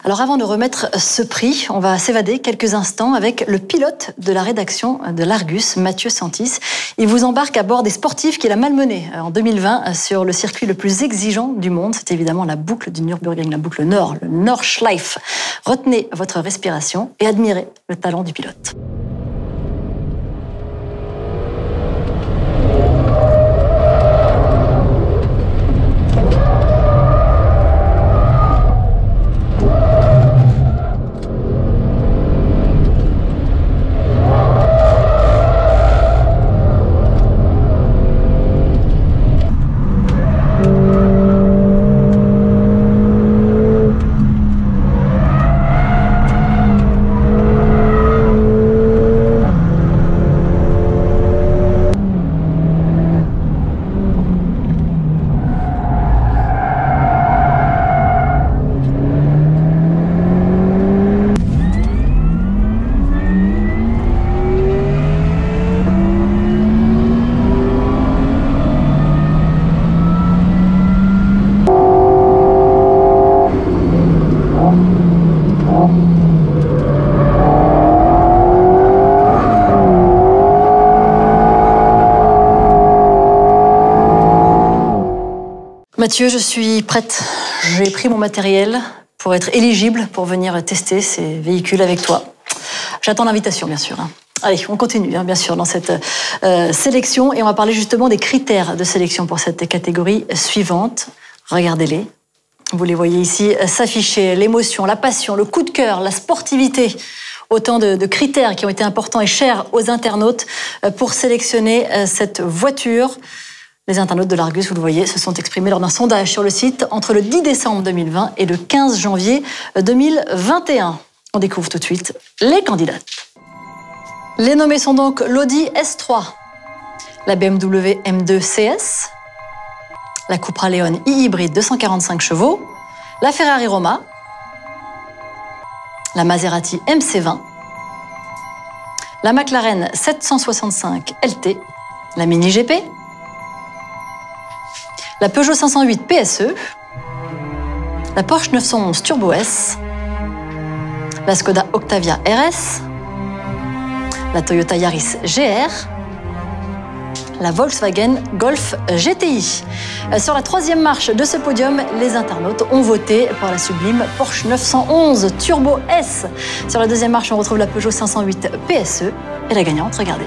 Alors avant de remettre ce prix, on va s'évader quelques instants avec le pilote de la rédaction de l'Argus, Mathieu Santis. Il vous embarque à bord des sportifs qu'il a malmenés en 2020 sur le circuit le plus exigeant du monde. C'est évidemment la boucle du Nürburgring, la boucle Nord, le Nordschleife. Retenez votre respiration et admirez le talent du pilote. Mathieu, je suis prête. J'ai pris mon matériel pour être éligible pour venir tester ces véhicules avec toi. J'attends l'invitation, bien sûr. Allez, on continue, bien sûr, dans cette sélection. Et on va parler justement des critères de sélection pour cette catégorie suivante. Regardez-les. Vous les voyez ici s'afficher. L'émotion, la passion, le coup de cœur, la sportivité. Autant de critères qui ont été importants et chers aux internautes pour sélectionner cette voiture. Les internautes de l'Argus, vous le voyez, se sont exprimés lors d'un sondage sur le site entre le 10 décembre 2020 et le 15 janvier 2021. On découvre tout de suite les candidates. Les nommés sont donc l'Audi S3, la BMW M2 CS, la Cupra Leon e-hybride 245 chevaux, la Ferrari Roma, la Maserati MC20, la McLaren 765 LT, la Mini GP, la Peugeot 508 PSE, la Porsche 911 Turbo S, la Skoda Octavia RS, la Toyota Yaris GR, la Volkswagen Golf GTI. Sur la troisième marche de ce podium, les internautes ont voté pour la sublime Porsche 911 Turbo S. Sur la deuxième marche, on retrouve la Peugeot 508 PSE et la gagnante, regardez.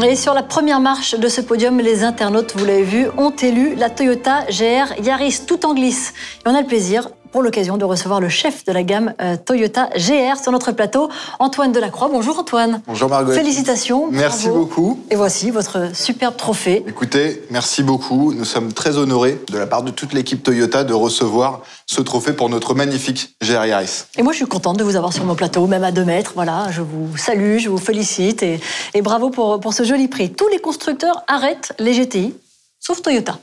Et sur la première marche de ce podium, les internautes, vous l'avez vu, ont élu la Toyota GR Yaris tout en glisse. Et on a le plaisir, pour l'occasion, de recevoir le chef de la gamme Toyota GR sur notre plateau, Antoine Delacroix. Bonjour Antoine. Bonjour Margot. Félicitations. Merci bravo. beaucoup. Et voici votre superbe trophée. Écoutez, merci beaucoup. Nous sommes très honorés, de la part de toute l'équipe Toyota, de recevoir ce trophée pour notre magnifique GR Yaris. Et moi, je suis contente de vous avoir sur mon plateau, même à 2 mètres. Voilà, je vous salue, je vous félicite et bravo pour ce joli prix. Tous les constructeurs arrêtent les GTI, sauf Toyota,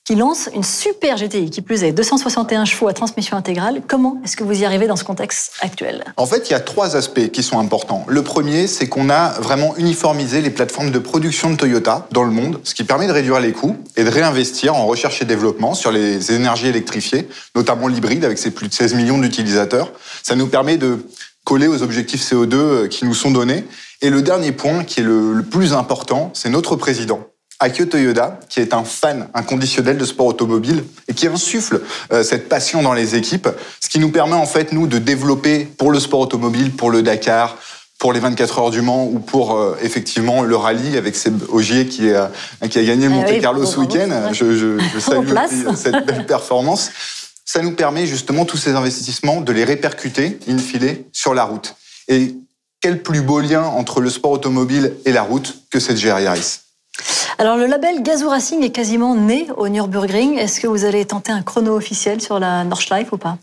qui lance une super GTI, qui plus est 261 chevaux à transmission intégrale. Comment est-ce que vous y arrivez dans ce contexte actuel? En fait, il y a 3 aspects qui sont importants. Le premier, c'est qu'on a vraiment uniformisé les plateformes de production de Toyota dans le monde, ce qui permet de réduire les coûts et de réinvestir en recherche et développement sur les énergies électrifiées, notamment l'hybride avec ses plus de 16 millions d'utilisateurs. Ça nous permet de coller aux objectifs CO2 qui nous sont donnés. Et le dernier point, qui est le plus important, c'est notre président, Akio Toyoda, qui est un fan inconditionnel de sport automobile et qui insuffle cette passion dans les équipes, ce qui nous permet en fait, nous, de développer pour le sport automobile, pour le Dakar, pour les 24 heures du Mans ou pour effectivement le rallye avec Seb Ogier qui a gagné le Monte-Carlo ce week-end. Je salue cette belle performance. Ça nous permet justement tous ces investissements de les répercuter, in fine, sur la route. Et quel plus beau lien entre le sport automobile et la route que cette GR Yaris. Alors, le label Gazoo Racing est quasiment né au Nürburgring. Est-ce que vous allez tenter un chrono officiel sur la Nordschleife ou pas?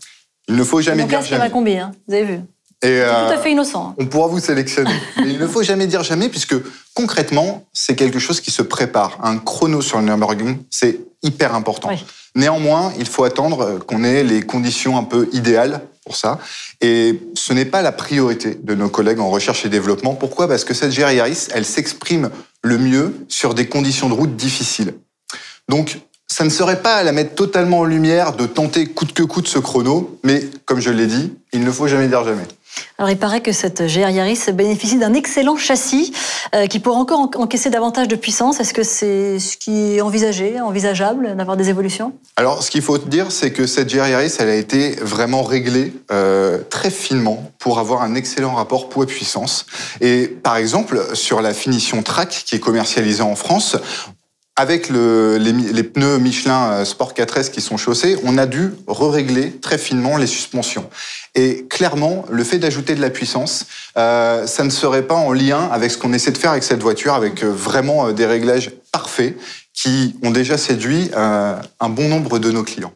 Il ne faut jamais dire jamais. À combien, vous avez vu? Et, tout à fait innocent. On pourra vous sélectionner. Mais il ne faut jamais dire jamais, puisque concrètement, c'est quelque chose qui se prépare. Un chrono sur le Nürburgring, c'est hyper important. Oui. Néanmoins, il faut attendre qu'on ait les conditions un peu idéales pour ça. Et ce n'est pas la priorité de nos collègues en recherche et développement. Pourquoi ? Parce que cette GR Yaris, elle s'exprime le mieux sur des conditions de route difficiles. Donc, ça ne serait pas à la mettre totalement en lumière de tenter coûte que coûte ce chrono, mais comme je l'ai dit, il ne faut jamais dire jamais. Alors il paraît que cette GR Yaris bénéficie d'un excellent châssis qui pourrait encore encaisser davantage de puissance. Est-ce que c'est ce qui est envisageable d'avoir des évolutions ? Alors ce qu'il faut dire, c'est que cette GR Yaris, elle a été vraiment réglée très finement pour avoir un excellent rapport poids-puissance. Et par exemple, sur la finition Track qui est commercialisée en France, avec les pneus Michelin Sport 4S qui sont chaussés, on a dû régler très finement les suspensions. Et clairement, le fait d'ajouter de la puissance, ça ne serait pas en lien avec ce qu'on essaie de faire avec cette voiture, avec vraiment des réglages parfaits qui ont déjà séduit un bon nombre de nos clients.